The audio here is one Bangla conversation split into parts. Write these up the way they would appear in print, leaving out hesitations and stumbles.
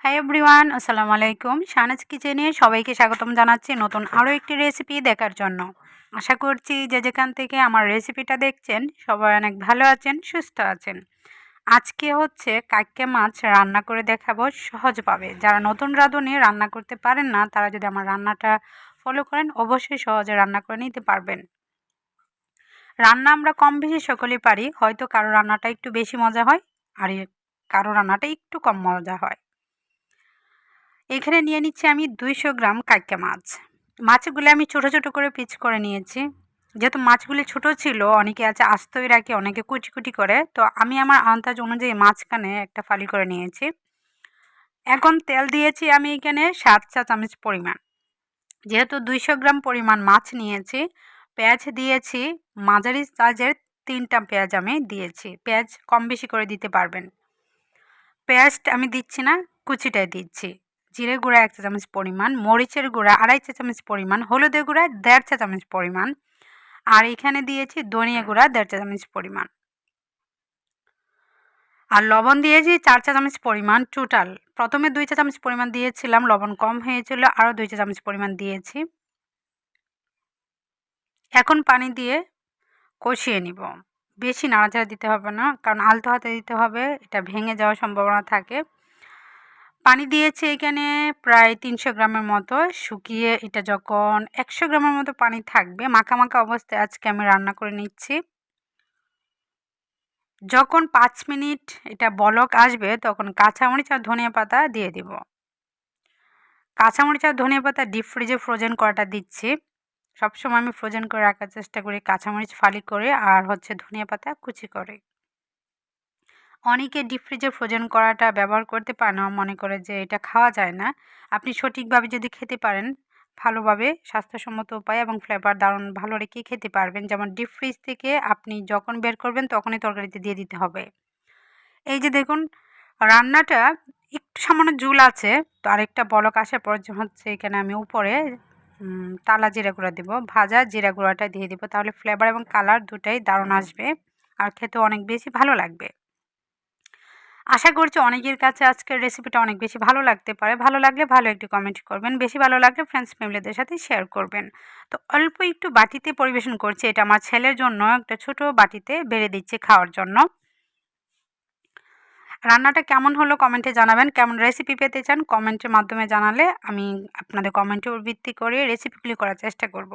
হাই এভরিওয়ান, আসসালামু আলাইকুম। শাহনাজ কিচেনে সবাইকে স্বাগতম জানাচ্ছি নতুন আরও একটি রেসিপি দেখার জন্য। আশা করছি যে যেখান থেকে আমার রেসিপিটা দেখছেন সবাই অনেক ভালো আছেন, সুস্থ আছেন। আজকে হচ্ছে কাইক্কা মাছ রান্না করে দেখাবো সহজভাবে। যারা নতুন রাঁধুনি রান্না করতে পারেন না তারা যদি আমার রান্নাটা ফলো করেন অবশ্যই সহজে রান্না করে নিতে পারবেন। রান্না আমরা কম বেশি সকলেই পারি, হয়তো কারো রান্নাটা একটু বেশি মজা হয় আর কারো রান্নাটা একটু কম মজা হয়। এখানে নিয়ে নিচ্ছি আমি 200 গ্রাম কাইক্কা মাছ। মাছগুলো আমি ছোট ছোট করে পিস করে নিয়েছি। যেহেতু মাছগুলি ছোট ছিল, অনেকে আছে আস্তই রাখে, অনেকে কুচি কুচি করে, তো আমি আমার আন্দাজ অনুযায়ী মাঝখানে একটা ফালি করে নিয়েছি। এখন তেল দিয়েছি আমি এখানে 7 চা চামচ পরিমাণ। যেহেতু 200 গ্রাম পরিমাণ মাছ নিয়েছি, পেঁয়াজ দিয়েছি মাঝারি সাইজের 3টা পেঁয়াজ আমি দিয়েছি। পেঁয়াজ কম বেশি করে দিতে পারবেন। পেঁয়াজটা আমি দিচ্ছি না, কুচিটাই দিচ্ছি। জিরে গুঁড়া 1 চা চামচ পরিমাণ, মরিচের গুঁড়া 2.5 চা চামচ পরিমাণ, হলুদের গুঁড়া 1.5 চা চামচ পরিমাণ, আর এখানে দিয়েছি ধনিয়া গুঁড়া 1.5 চা চামচ পরিমাণ, আর লবণ দিয়েছি 4 চা চামচ পরিমাণ টোটাল। প্রথমে 2 চা চামচ পরিমাণ দিয়েছিলাম, লবণ কম হয়েছিল, আরও 2 চা চামচ পরিমাণ দিয়েছি। এখন পানি দিয়ে কষিয়ে নিব। বেশি নাড়াচাড়া দিতে হবে না, কারণ আলতো হাতে দিতে হবে, এটা ভেঙে যাওয়ার সম্ভাবনা থাকে। পানি দিয়েছি এখানে প্রায় 300 গ্রামের মতো। শুকিয়ে এটা যখন 100 গ্রামের মতো পানি থাকবে, মাখা মাখা অবস্থায় আজকে আমি রান্না করে নিচ্ছি। যখন 5 মিনিট এটা বলক আসবে তখন কাঁচামরিচ আর ধনিয়া পাতা দিয়ে দিব। কাঁচামরিচ আর ধনিয়া পাতা ডিপ ফ্রিজে ফ্রোজেন করাটা দিচ্ছি। সবসময় আমি ফ্রোজেন করে রাখার চেষ্টা করি, কাঁচামরিচ ফালি করে আর হচ্ছে ধনিয়া পাতা কুচি করে। অনেকে ডিপ ফ্রিজে ফ্রোজেন করাটা ব্যবহার করতে পারে না, মনে করে যে এটা খাওয়া যায় না। আপনি সঠিকভাবে যদি খেতে পারেন, ভালোভাবে স্বাস্থ্যসম্মত উপায় এবং ফ্লেভার দারুণ ভালো রেখে খেতে পারবেন। যেমন ডিপ ফ্রিজ থেকে আপনি যখন বের করবেন তখনই তরকারিতে দিয়ে দিতে হবে। এই যে দেখুন, রান্নাটা একটু সামান্য ঝুল আছে, তো আরেকটা বলক আসার পর হচ্ছে এখানে আমি উপরে টালা জিরা গুঁড়া দেবো, ভাজা জিরা গুঁড়াটা দিয়ে দিব, তাহলে ফ্লেভার এবং কালার দুটাই দারুণ আসবে আর খেতে অনেক বেশি ভালো লাগবে। আশা করছি অনেকের কাছে আজকের রেসিপিটা অনেক বেশি ভালো লাগতে পারে। ভালো লাগলে ভালো একটি কমেন্ট করবেন, বেশি ভালো লাগলে ফ্রেন্ডস ফ্যামিলিদের সাথে শেয়ার করবেন। তো অল্প একটু বাটিতে পরিবেশন করছি, এটা আমার ছেলের জন্য একটা ছোট বাটিতে বেড়ে দিচ্ছি খাওয়ার জন্য। রান্নাটা কেমন হলো কমেন্টে জানাবেন। কেমন রেসিপি পেতে চান কমেন্টের মাধ্যমে জানালে আমি আপনাদের কমেন্টের উপর ভিত্তি করে রেসিপিগুলি করার চেষ্টা করব।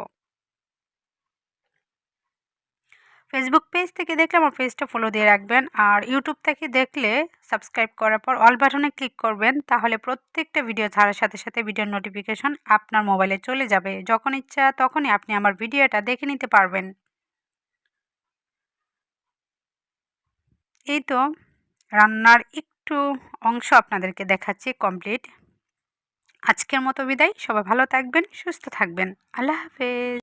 ফেসবুক পেজ থেকে দেখলে আমার পেজটা ফলো দিয়ে রাখবেন, আর ইউটিউব থেকে দেখলে সাবস্ক্রাইব করার পর অল বাটনে ক্লিক করবেন, তাহলে প্রত্যেকটা ভিডিও ছাড়ার সাথে সাথে ভিডিওর নোটিফিকেশন আপনার মোবাইলে চলে যাবে। যখন ইচ্ছা তখনই আপনি আমার ভিডিওটা দেখে নিতে পারবেন। এই তো রান্নার একটু অংশ আপনাদেরকে দেখাচ্ছি, কমপ্লিট। আজকের মতো বিদায়। সবাই ভালো থাকবেন, সুস্থ থাকবেন। আল্লাহ হাফেজ।